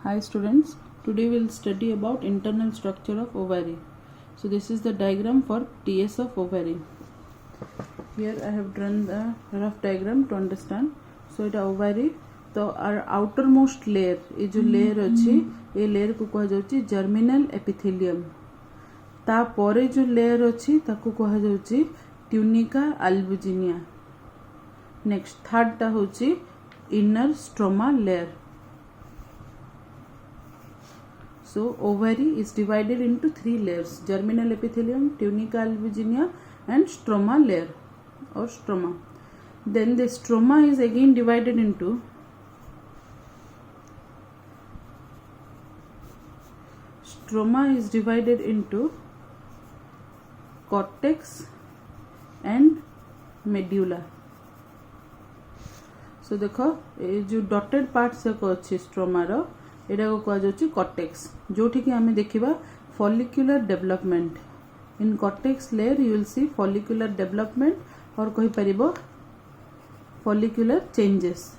Hi students, today we will study about internal structure of ovary. So this is the diagram for TS of ovary. Here I have drawn the rough diagram to understand. So it ovary, तो our outermost layer, ये जो layer अच्छी, ये layer को कहा जाउची germinal epithelium. ता परे जो layer अच्छी, ताको कहा जाउची tunica albuginea. Next third टा होची inner stroma layer. So ovary is divided into three layers: germinal epithelium, tunica albuginea, and stroma layer or stroma. Then the stroma is again divided into cortex and medulla. So देखो ये जो dotted parts जाको अच्छी stroma रो एटा को कहा जाउची cortex जोठी कि हमें देखिबा follicular development. In cortex layer you will see follicular development और कहि परिबो follicular changes.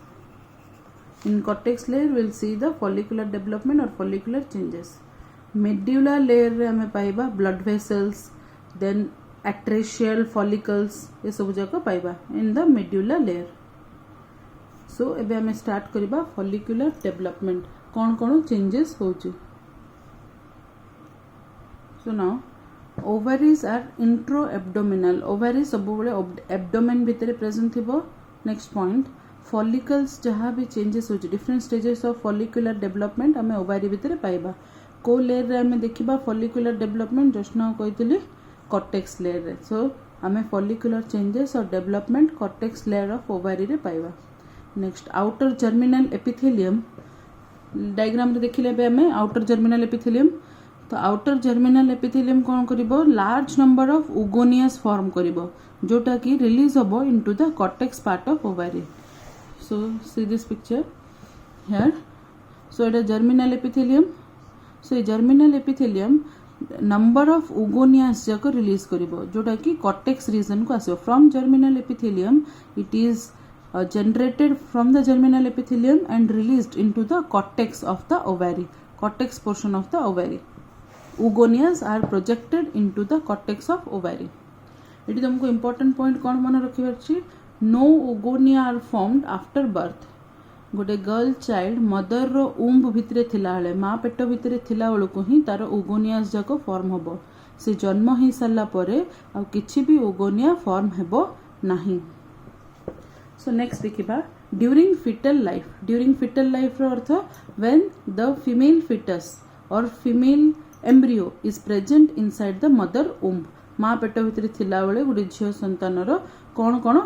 In cortex layer we will see the follicular development or follicular changes. Medulla layer रे हमें पाइबा blood vessels, then atraceal follicles ये सब जाको पाइबा in the medulla layer. So एबे हमें स्टार्ट करिबा follicular development कौन कौन चेंजेस होची. So now ovaries are intra-abdominal. Ovaries सब बड़े abdomen भितरे present थिबो. Next point, follicles जहाँ भी changes होची, different stages of follicular development हमें ovary भितरे पाइबा. को layer रे हमें देखिबा follicular development just now कहितली cortex layer रे. So हमें follicular changes और development cortex layer of ovary रे पाइबा. Next outer germinal epithelium diagram रे देखिले बे हमें आउटर जर्मिनल एपिथेलियम. तो आउटर जर्मिनल एपिथेलियम कोन करिवो large number of oogonia form करिवो जोटा कि रिलीज होबो into the cortex part of ovary. So see this picture here. So it germinal epithelium. So ये germinal epithelium number of oogonia जाको release करिवो जोटा कि कॉर्टेक्स रीजन को आसो. From germinal epithelium it is generated from the germinal epithelium and released into the cortex of the ovary, cortex portion of the ovary. Ugonias are projected into the cortex of ovary. It is तुमको important point कौन मन रखिबार छी. No ugonia are formed after birth. गोटे girl child mother रो उम्ब भितरे थिला बेले माँ पेट भितरे थिला बेलको ही तार उगोनियास जाको फॉर्म होबो. से जन्म ही साला परे आ किछि भी उगोनिया फॉर्म हेबो नाही. So next देखिबा during fetal life. During fetal life row earth when the female fetus or female embryo is present inside the mother womb. माँ पेट भितरे थिला बेले गुडी झियो संतान रो कोन कोन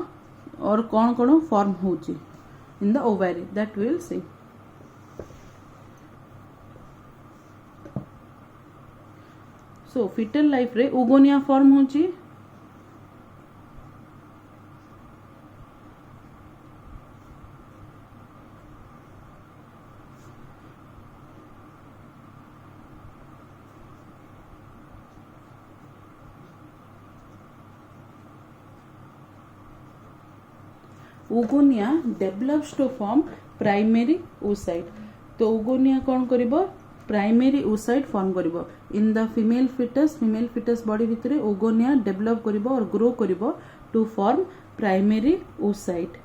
और कोन कोन फॉर्म होची in the ovary that we will see. So fetal life रे oogonia form होची. Oogonia develops to form primary oocyte. तो उगोनिया कौन करिवो प्राइमरी oocyte फॉर्म करिवो in the female foetus body भितरे उगोनिया डेवलप करिवो और ग्रो करिवो to form primary oocyte.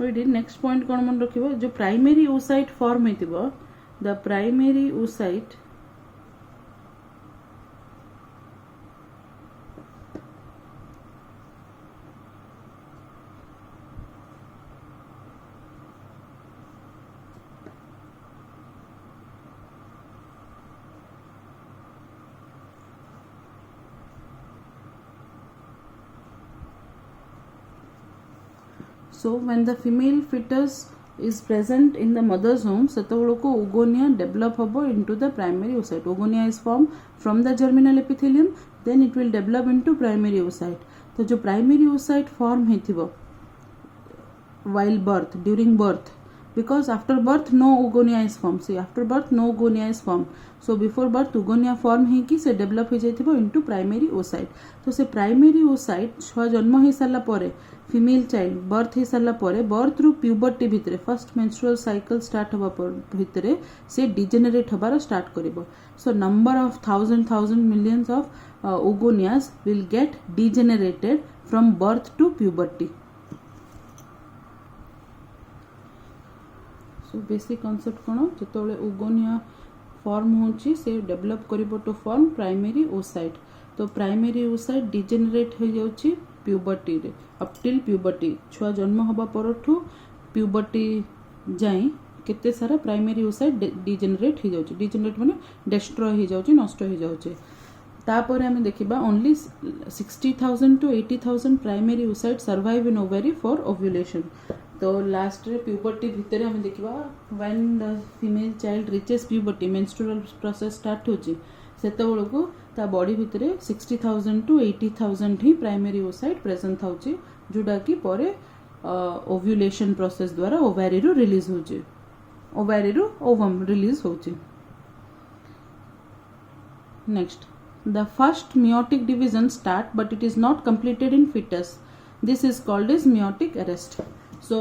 Next point कौन मन रखिवो जो प्राइमरी oocyte फॉर्म हेतिवो the primary oocyte So when the female fetus is present in the mother's womb, सेतबेलको ugonia develop होबो into the primary oocyte. Ugonia is formed from the germinal epithelium, then it will develop into primary oocyte. तो जो primary oocyte form हेथिबो while birth, during birth, because after birth no oogonia is formed. See, after birth no oogonia is formed. So before birth oogonia form ही कि से develop हो जाइथिबो into primary oocyte. तो से primary oocyte छुआ जन्म हो साला परे female child birth हो साला परे birth रू puberty भितरे first menstrual cycle start हवा भितरे से degenerate हबार start करिवो. So number of thousand millions of oogonias will get degenerated from birth to puberty. So basic concept cone जेतोले oogonia form होची से develop करिवो to form primary oocyte. तो primary oocyte degenerate हो जाउची puberty रे up till puberty छुआ जन्म हबा परठू puberty जाई केते सारा primary oocyte degenerate हो जाउची. degenerate माने destroy हो जाउची नष्ट हो जाउची. तापर हमें देखिबा only 60,000 to 80,000 primary oocyte survive in ovary for ovulation. तो लास्ट रे puberty भितर हमें देखिबा when the female child reaches puberty menstrual process start होची सेते बेलको ता बॉडी भितर 60,000 to 80,000 ही प्राइमरी oocyte प्रेजेंट थाउची जोडा की परे ओव्यूलेशन प्रोसेस द्वारा ओवरी रो रिलीज होची ओवरी रो ओवम रिलीज होची. Next the first meiotic division start but it is not completed in fetus. This is called as meiotic arrest. So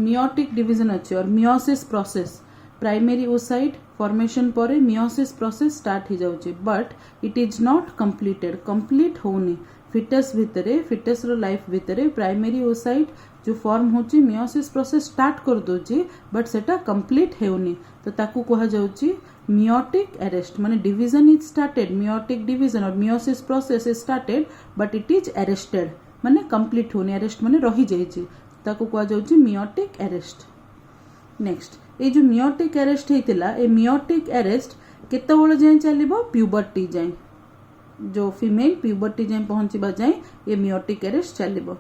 meiotic division अच्छे और meiosis process primary oocyte formation परे meiosis process start ही जाउची but it is not completed complete होनी fetus भितरे fetus रो life भितरे primary oocyte जो form होची meiosis process start कर दोची but सेटा complete हेउनी तो ताकू कहा जाउची meiotic arrest माने division is started meiotic division और meiosis process is started but it is arrested माने complete होनी arrest माने रही जाइची ताकू कहा जाउची meiotic arrest. नेक्स्ट ए जो meiotic arrest हेतिला ए meiotic arrest केते बेले जाय चलिबो puberty जाय जो फीमेल puberty जाय पहुंचीबा जाय ए meiotic arrest चलिबो.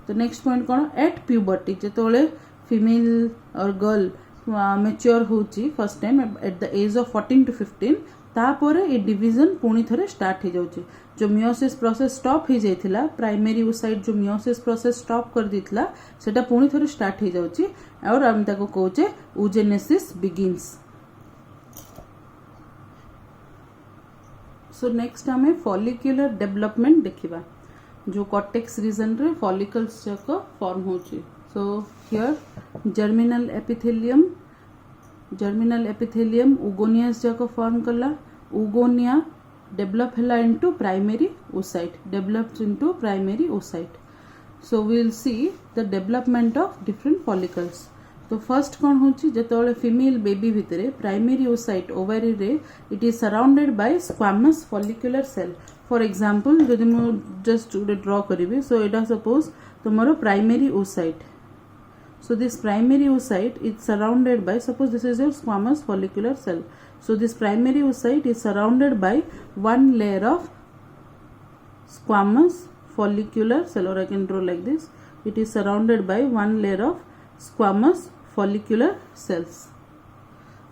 तो नेक्स्ट पॉइंट कोन एट puberty जेतोले फीमेल और गर्ल मैच्योर होची first time at the age of 14 to 15 तापरे ए डिवीजन पुणी थरे स्टार्ट हो जाउची जो मियोसिस प्रोसेस स्टॉप हो जाइथिला प्राइमरी oocyte जो मियोसिस प्रोसेस स्टॉप कर दितला सेटा पुणी थरे स्टार्ट हो जाउची और हम ताको कहूचे oogenesis begins. सो नेक्स्ट हमें फॉलिक्यूलर डेवलपमेंट देखिबा जो कॉर्टेक्स रीजन रे फॉलिकल्स जाको फॉर्म होची. So here germinal epithelium oogonias जाको फॉर्म कला oogonia develop हला into primary oocyte. So we will see the development of different follicles. तो फर्स्ट कौन होची जेतोले फीमेल बेबी भितरे प्राइमरी oocyte ओवरी रे it is surrounded by squamous follicular cell. For example जदि मु जस्ट ड्रॉ करिवे सो एटा suppose tomorrow primary oocyte. So this primary oocyte is surrounded by, suppose this is your squamous follicular cell. So this primary oocyte is surrounded by one layer of squamous follicular cell, or I can draw like this. It is surrounded by one layer of squamous follicular cells.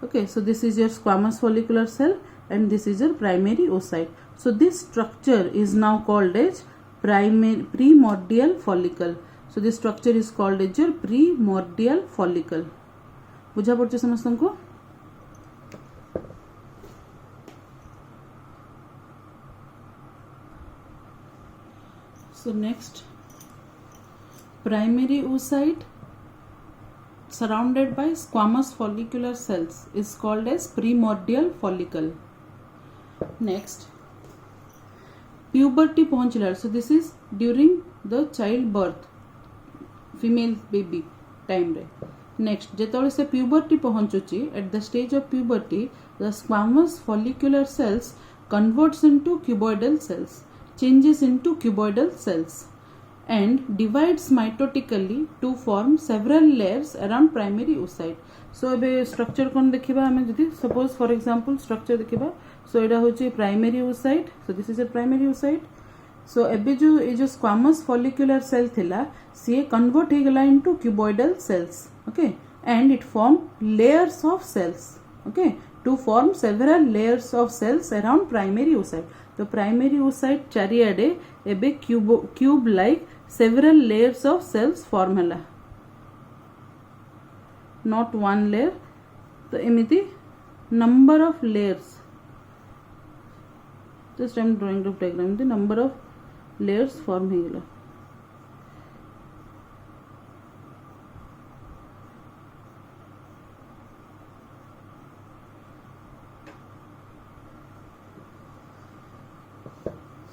Okay, so this is your squamous follicular cell and this is your primary oocyte. So this structure is now called as primordial follicle. So this structure is called as your primordial follicle. बुझा पड़ছে समस्तनको. So next, primary oocyte surrounded by squamous follicular cells is called as primordial follicle. Next, puberty पहुंचला. So this is during the child birth female baby time रे. Next जेतोले से puberty पहुंचुची at the stage of puberty the squamous follicular cells converts into cuboidal cells, changes into cuboidal cells and divides mitotically to form several layers around primary oocyte. So एबे structure कोन देखिबा हमें जदि suppose for example structure देखिबा. So एटा होची primary oocyte. So this is a primary oocyte. So एबे जो ए जो squamous follicular cell थिला सी कन्वर्ट हो गला into cuboidal cells. Okay, and it form layers of cells. Okay, to form several layers of cells around primary oocyte. तो primary oocyte चारियाडे एबे cube like several layers of cells form हला. not one layer. तो एमिति number of layers, just I am drawing the diagram, the number of layers form ହେଇଗଲା.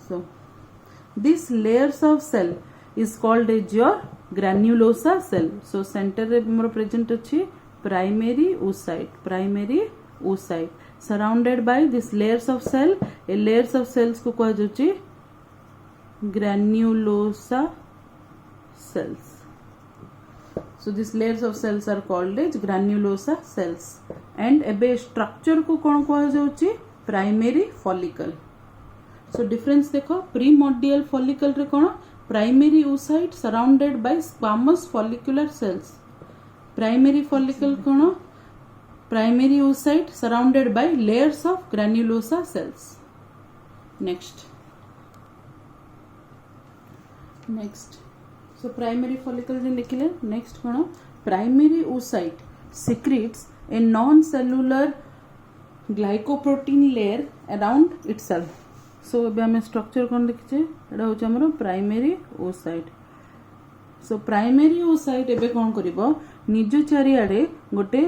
So this layers of cell is called as your granulosa cell. So center रे मोर present अछि primary oocyte surrounded by this layers of cell. A layers of cells को कह जाउछि granulosa cells. So these layers of cells are called as granulosa cells. And एबे structure को कोन कह जाउछि primary follicle. So difference देखो, primordial follicle रे कोन primary oocyte surrounded by squamous follicular cells. Primary follicle cone primary oocyte surrounded by layers of granulosa cells. Next. So primary follicle रे लिखिले. Next कोन primary oocyte secretes a non-cellular glycoprotein layer around itself. So so, आम structure कौन देखिए एटा हूँ आमर primary oocyte. So primary oocyte एबे कौन करिवो निज चारिआडे गोटे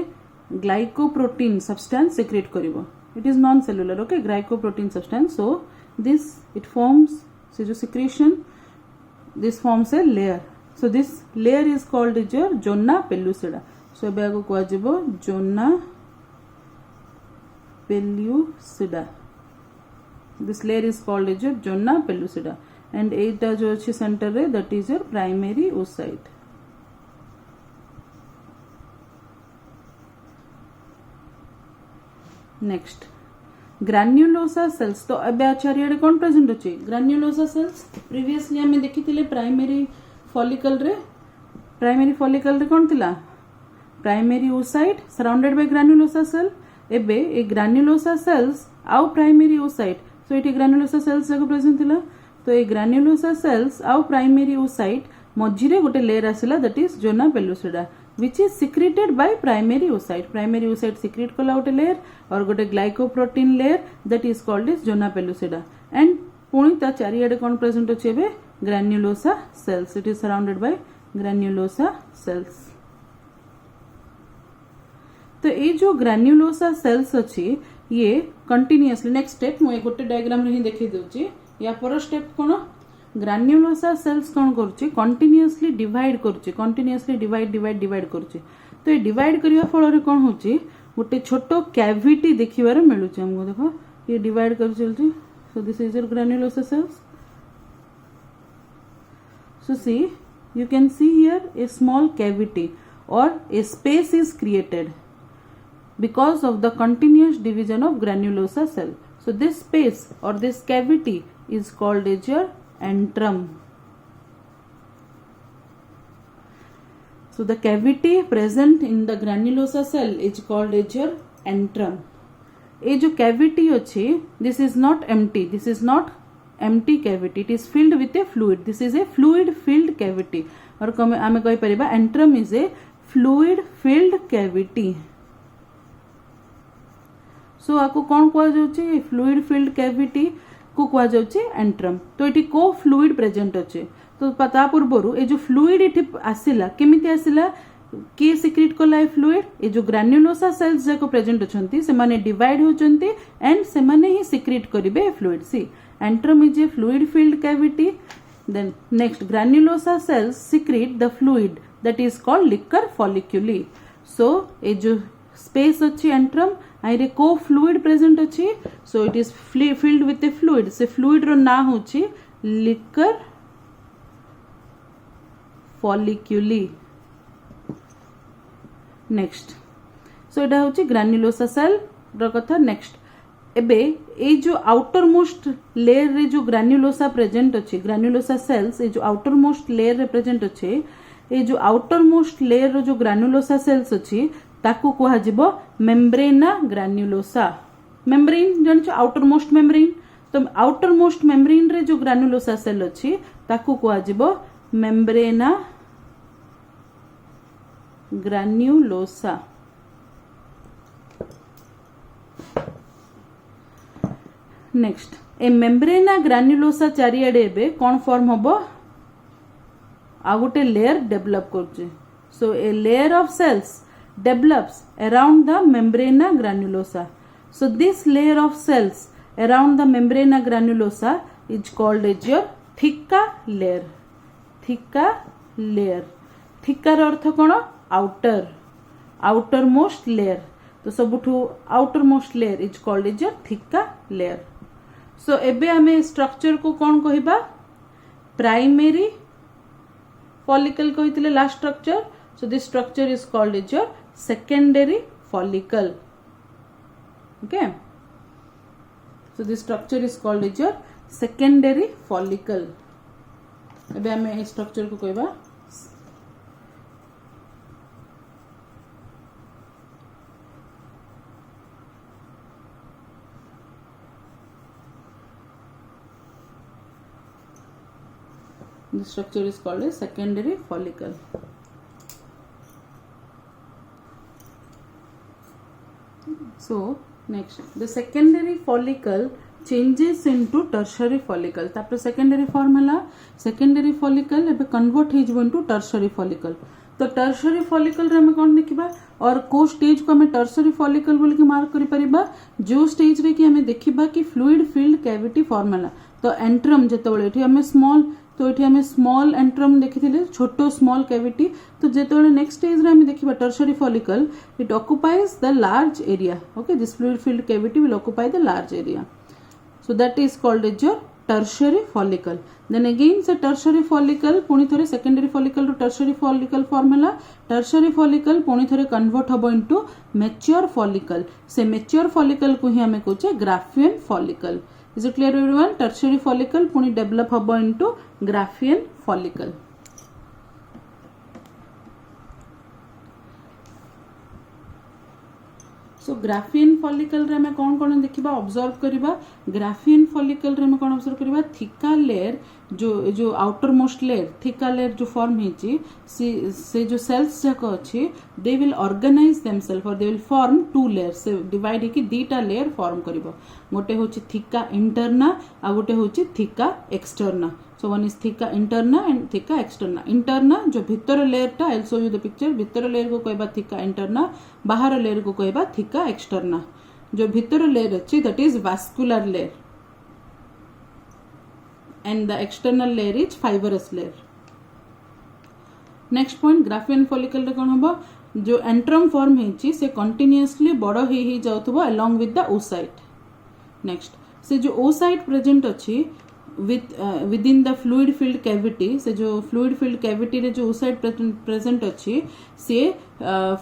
ग्लाइकोप्रोटीन सब्सटेंस सिक्रेट करिवो. It is non cellular, okay, glycoprotein substance. So this it forms, से जो secretion this forms a layer. So this layer is called is your zona pellucida. So एबे आगो कह जिवो zona pellucida. This layer is called as your zona pellucida, and एटा जो अच्छी center रे that is your primary oocyte. Next, granulosa cells. तो अब चारियाडे कौन प्रेजेंट अछि granulosa cells. Previously हमें देखी थिले primary follicle रे कौन थिला primary oocyte surrounded by granulosa cell. एबे ए granulosa cells आउ primary oocyte. So ये granulosa cells जाको प्रेजेंट थिला. तो ये granulosa cells आउ primary oocyte मझिरे गोटे layer आसिला that is zona pellucida which is secreted by primary oocyte. Primary oocyte secrete कला गोटे लेयर और गोटे glycoprotein layer that is called as zona pellucida. And पुणी ता चारियाडे कौन प्रेजेंट अछि एबे granulosa cells. It is surrounded by granulosa cells. तो ये जो granulosa cells अछि ये कंटिन्यूअसली नेक्स्ट स्टेप मु गोटे डायग्राम रे ही देखि दउची. या पर स्टेप कोन ग्रान्युलोसा सेल्स कोन करछि कंटिन्यूअसली डिवाइड करछि, कंटिन्यूअसली डिवाइड करछि. तो ये डिवाइड करिया फल रे कोन होछि गोटे छोटो कैविटी देखिबार मिलुछि हमको. देखो ये डिवाइड कर चलछि. So this is your granulosa cells. So see you can see here a small cavity or a space is created because of the continuous division of granulosa cell. So this space or this cavity is called as your antrum. So the cavity present in the granulosa cell is called as your antrum. ये जो cavity अच्छी, this is not empty. This is not empty cavity. It is filled with a fluid. This is a fluid filled cavity. और आमे कहि परिबा antrum is a fluid filled cavity. सो आपको कौन कह जाउची फ्लूइड फिल्ड कैविटी को कह जाउची एंट्रम. तो एटी को फ्लूइड प्रेजेंट अछि. तो पता पूर्वरु ए जो फ्लूइड एटी आसिला केमिति आसिला के सिक्रेट कला ए फ्लूइड. ए जो ग्रान्युलोसा सेल्स जाको प्रेजेंट अछंती से माने डिवाइड होचंती एंड से माने ही सिक्रेट करिवे a fluid. See antrum is a fluid filled cavity. Then next granulosa cells secrete the fluid that is called liquor folliculi. So ए जो स्पेस अच्छी एंट्रम आइरे को फ्लूइड प्रेजेंट अच्छी. So it is filled with a fluid. से fluid रो ना होची लिकर फॉलिक्यूली. नेक्स्ट सो एटा होची ग्रान्युलोसा सेल रो कथा. नेक्स्ट एबे ए जो आउटर मोस्ट लेयर रे जो ग्रान्युलोसा प्रेजेंट अच्छी ग्रान्युलोसा सेल्स ए जो आउटर मोस्ट लेयर रे प्रेजेंट अच्छे ए जो आउटर मोस्ट लेयर रो जो ग्रान्युलोसा सेल्स अच्छी ताकू कहा जिवो मेम्ब्रेना ग्रान्युलोसा. मेम्ब्रेन जानिछ आउटर मोस्ट मेम्ब्रेन. तो आउटर मोस्ट मेम्ब्रेन रे जो ग्रान्युलोसा सेल अछि ताकू कहा जिवो मेम्ब्रेना granulosa. Next, a membrana granulosa चारिआडे एबे कौन फॉर्म होबो आ गोटे लेयर डेवलप करछे. So a layer of cells develops around the membrana granulosa. So this layer of cells around the membrana granulosa is called as your thicker layer. Thicker layer. Thicker अर्थ कौन outer most layer. तो सबुठू outermost layer is called as your thicker layer. So एबे हमें structure को कौन कहिबा primary follicle कहितले last structure. So this structure is called as your secondary follicle. Okay. So this structure is called as your secondary follicle. एबे हमें इस structure को कहिबा the structure is called a secondary follicle. So next, the secondary follicle changes into tertiary follicle. तापर secondary form हला secondary follicle एबे convert हो जइबो into tertiary follicle. तो tertiary follicle रे हम कोन देखिबा और को स्टेज को हमें tertiary follicle बोल के मार्क करि परिबा जो स्टेज रे कि हमें देखिबा कि fluid filled cavity form हला. तो एंट्रम जेतबेले एठी हमें स्मॉल तो ये हमें स्मॉल एंट्रम देखी छोटो स्मॉल कैविटी. तो जो नेक्स्ट स्टेज रे हमें देखिबा tertiary follicle it occupies the large area. Okay, this fluid filled cavity will occupy the large area. So that is called as your tertiary follicle. Then again से tertiary follicle पुणी थरे secondary follicle रो tertiary follicle form हला. Tertiary follicle पुणी थरे convert हबो into mature follicle. से mature follicle को ही हमें कहचे Graafian follicle. Is it clear everyone? Tertiary follicle पुणी develop हबो into Graafian follicle. So Graafian follicle रे हमें कौन देखिबा ऑब्जर्व करिबा. Graafian follicle रे हमें कौन ऑब्जर्व करिबा थिका लेयर जो आउटर मोस्ट लेयर थिका लेयर जो फॉर्म हेची से जो सेल्स जाक अछि दे विल ऑर्गेनाइज देमसेल्फ और they will form two layers. से डिवाइड हेकी दीटा लेयर फॉर्म करिबो. गोटे होची थिका इंटरना आ गोटे होची थिका externa. So one is thica interna and thica externa. Interna जो भीतर लेयर टा I'll show you the picture. भीतर लेयर को कहबा thica interna, बाहर लेयर को कहबा thica externa. जो भीतर लेयर अछि that is vascular layer and the external layer is fibrous layer. Next point, Graafian follicle रे कोन हबो जो एंट्रम फॉर्म हेछि से कंटीन्यूअसली बड़ ही जाउथबो along with the oocyte. Next, से जो oocyte present अछि within the fluid filled cavity. से जो fluid filled cavity रे जो oocyte present अछि से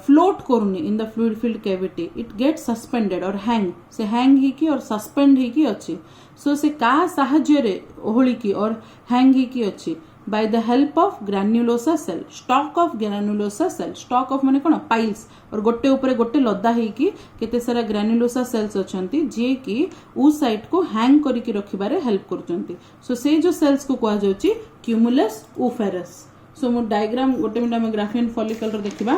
float करूनी in the fluid filled cavity. It gets suspended or hang. से hang ही की और suspend ही की अछि. So से का साहाଯ୍य रे ओहली की और hang ही की अछि by the help of granulosa cell. Stalk of granulosa cell. Stalk of माने कोन पाइल्स और गोटे ऊपर गोटे लदा ही की केते सारा granulosa cells अछंती जे की oocyte को hang करी की रखिबारे हेल्प करचंती. सो से जो सेल्स को कहा जाउची cumulus ooferous. सो मो डायग्राम गोटे मिनट में Graafian follicle रो देखिबा.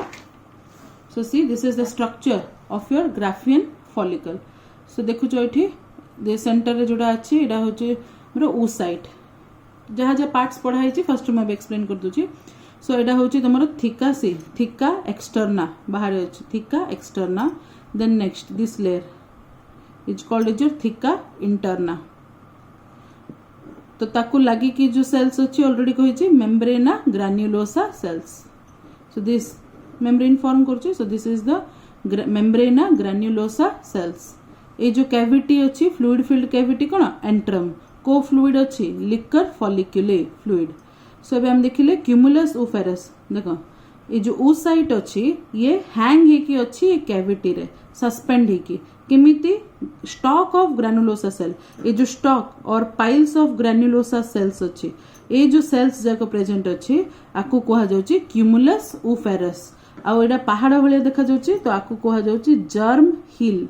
So see this is the structure of your Graafian follicle. So देखु जो एठी दे सेंटर रे जोडा अछि एडा होची हमरो oocyte. जहाँ जहाँ पार्ट्स पढ़ाई फर्स्ट मैं एक्सप्लेन कर दूची. सो एटा होची तमरो थिका सी थिका एक्सटर्ना बाहर अछि theca externa. Then next this layer is called as your theca interna. तो ताकू लागी कि जो सेल्स अछि ऑलरेडी कहिची membrana granulosa cells. So this membrane form करछि. So this is the membrana granulosa cells. ए जो कैविटी अछि फ्लूइड फिल्ड कैविटी कोन एंट्रम को फ्लूइड अच्छी लिकर फॉलिक्यूले फ्लूइड. सो अब हम देखिले क्यूमुलस ooferous. देखो ये जो oocyte अच्छी ये हैंग ही की अच्छी ये कैविटी रे सस्पेंड ही की किमिति स्टॉक ऑफ ग्रानुलोसा सेल. ये जो स्टॉक और पाइल्स ऑफ ग्रानुलोसा सेल्स अच्छी ये जो सेल्स जाको प्रेजेंट अच्छी आकु कहा जाउची क्यूमुलस ooferous. आ एडा पहाड़ भलिया देखा जाउची तो आकु कहा जाउची जर्म हिल.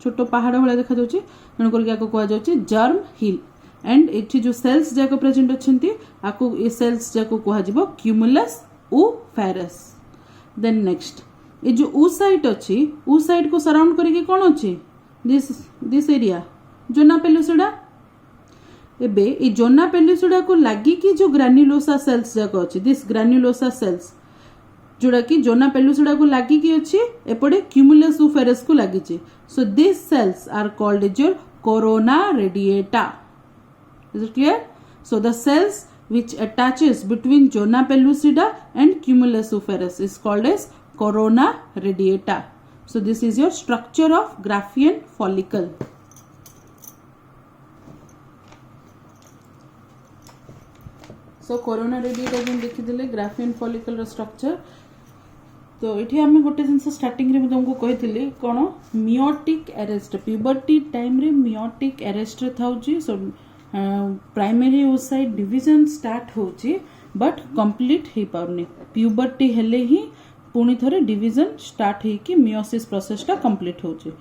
छोटो पहाड़ भाया देखा तेणुक क्या कह जर्म हिल. एंड एठी जो सेल्स जाक प्रेजेंट अछंती आको ए सेल्स जाको कुहा जिवो क्यूमुलस ओफेरस। देन नेक्स्ट ए जो oocyte अछि oocyte को सराउंड करके कोन अछि दिस एरिया जोना पेलुसिडा। एबे ए जोना पेलुसिडा को लागी कि जो ग्रान्युलोसा सेल्स जाक अछि दिस ग्रान्युलोसा सेल्स जोड़ा कि जोना पेलुसिडा को लागी कि अछि एपडे क्यूमुलस ओफेरस को लागी छि। So this cells are called as your corona radiata. Is it clear? So the cells which attaches between zona pellucida and cumulus oferus is called as corona radiata. So this is your structure of Graafian follicle. So corona radiata जो देखिदेले Graafian follicle रो structure। तो ये आम गोटे जिन starting रे तुमको कही कौन meiotic arrest puberty time रे मियोटिक एरेस्ट थाउची। So primary oocyte division start होची बट कंप्लीट हे पारनी प्यूबर्टी हेले ही पुणी थरे डिवीजन स्टार्ट हे कि मियोसिस प्रोसेस टा कंप्लीट होची।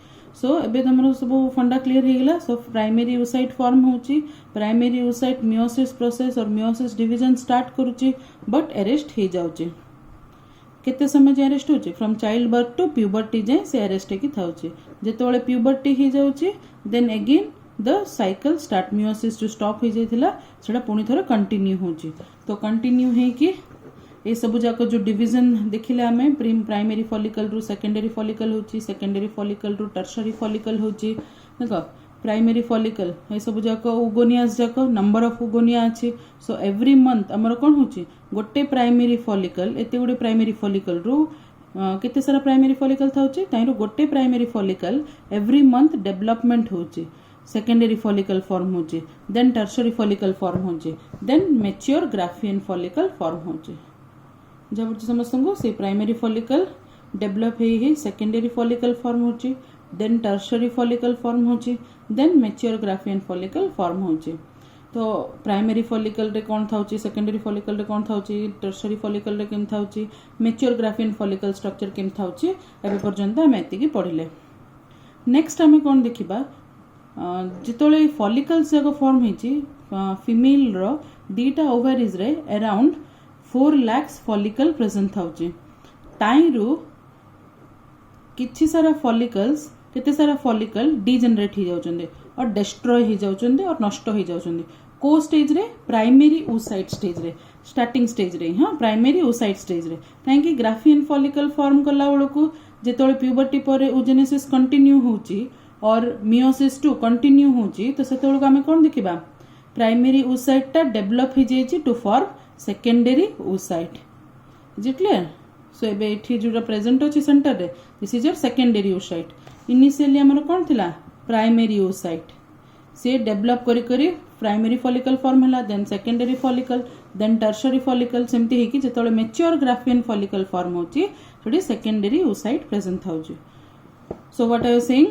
सो एबे तमरो सब फंडा क्लियर हे गेला। सो प्राइमरी oocyte फॉर्म होची प्राइमरी oocyte मियोसिस प्रोसेस और मियोसिस डिवीजन स्टार्ट करूची बट अरेस्ट हे जाउची। केते समय जे अरेस्ट होची from child birth to puberty जे से अरेस्ट की थाउची। जेतोळे प्यूबर्टी हे जाउची then again the cycle start meiosis जो स्टॉप हो जाइथिला सेटा पुणी थरे कंटिन्यू होची। तो कंटिन्यू हे कि ए सब जाक जो डिवीजन देखिले आमे प्राइमरी फॉलिकल रु सेकेंडरी फॉलिकल होची सेकेंडरी फॉलिकल रु टर्शियरी फॉलिकल होची। देखो प्राइमरी फॉलिकल ए सब जाक ओगोनियास जाक नंबर ऑफ ओगोनिया अछि। सो एवरी मंथ हमर कोन होची गोटे प्राइमरी फॉलिकल एते गुडे प्राइमरी फॉलिकल रु केते सारा प्राइमरी फॉलिकल थाउची ताइरो गोटे primary follicle every month development होची। सेकेंडरी फॉलिकल फॉर्म होची देन टर्शियरी फॉलिकल फॉर्म होची then mature Graafian follicle form होची। जब समस्त को से प्राइमरी फॉलिकल डेवलप हे सेकेंडरी फॉलिकल फॉर्म होची देन टर्शियरी फॉलिकल फॉर्म होची then mature Graafian follicle form होची। तो प्राइमरी फॉलिकल रे कोन थाउची सेकेंडरी फॉलिकल रे कोन थाउची टर्शियरी फॉलिकल रे केम थाउची मैच्योर ग्राफियन फॉलिकल स्ट्रक्चर केम थाउची एबे पर्यंत हम एति की पढिले। नेक्स्ट हम कोन देखिबा जितोले फॉलिकल्स जाक फॉर्म होची फीमेल रो दीटा ओवरीज रे अराउंड 4 लाख फॉलिकल प्रेजेंट थाउची। ताई रु किछि सारा फॉलिकल्स केते सारा फॉलिकल डीजेनरेट हो जाउचंदे और डिस्ट्रॉय हो जाउचंदे और नष्ट हो जाउचंदे को स्टेज रे प्राइमरी oocyte स्टेज रे स्टार्टिंग स्टेज रे। हां प्राइमरी oocyte स्टेज रे काहे ग्राफियन फॉलिकल फॉर्म कला बेलकू जेतोले प्यूबर्टी पर oogenesis कंटिन्यू होची और मियोसिस टू कंटिन्यू होची तो सेतोलको आमे कोन देखिबा प्राइमरी oocyte टा डेवलप हो जायची to form secondary oocyte। Is it clear? So एबे एठी जोरा प्रेजेंट अछि सेंटर रे this is your secondary oocyte। Initially हमर कोन थिला प्राइमरी oocyte से डेवलप करी करी प्राइमरी फॉलिकल फॉर्म हला then secondary follicle then tertiary follicle सेमती हे कि जेतोले मैच्योर ग्राफियन फॉलिकल फॉर्म होची थोड़ी सेकेंडरी oocyte प्रेजेंट थाउची। So what I am saying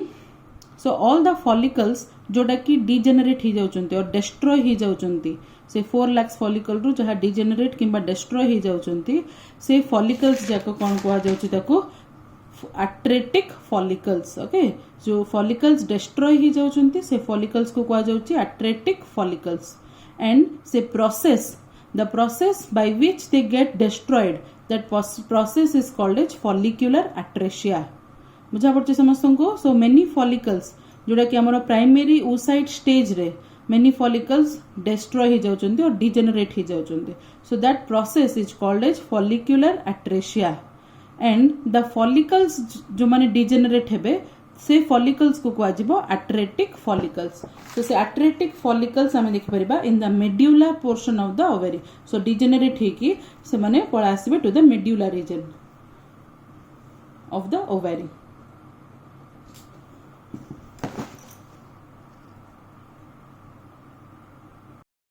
so all the follicles जोटा कि डीजेनरेट हो जाउचंती और डिस्ट्रॉय हो जाउचंती से 4 लाख फॉलिकल रु जहा डीजेनरेट किंबा डिस्ट्रॉय हो जाउचंती से फॉलिकल्स जाको कोन कोआ जाउची ताको अट्रेटिक फॉलिकल्स। ओके जो फॉलिकल्स डिस्ट्रॉय हो जाउचंती से फॉलिकल्स को कोआ जाउची अट्रेटिक फॉलिकल्स एंड से process the process by which they get destroyed that process is called as follicular atresia. बुझा पड़छ समस्त को। सो मेनी फॉलिकल्स जोड़ा कि हमर प्राइमरी oocyte स्टेज रे मेनी फॉलिकल्स डिस्ट्रॉय हो जाउचंती और डीजेनरेट हो जाउचंती so that process is called as follicular atresia and the follicles जो माने डीजेनरेट हेबे से फॉलिकल्स को कुआ जिवो अट्रेटिक फॉलिकल्स। तो से अट्रेटिक फॉलिकल्स हमें देखि परिबा in the medulla portion of the ovary. So degenerate हे कि से माने पळा आसीबे to the medulla region of the ovary.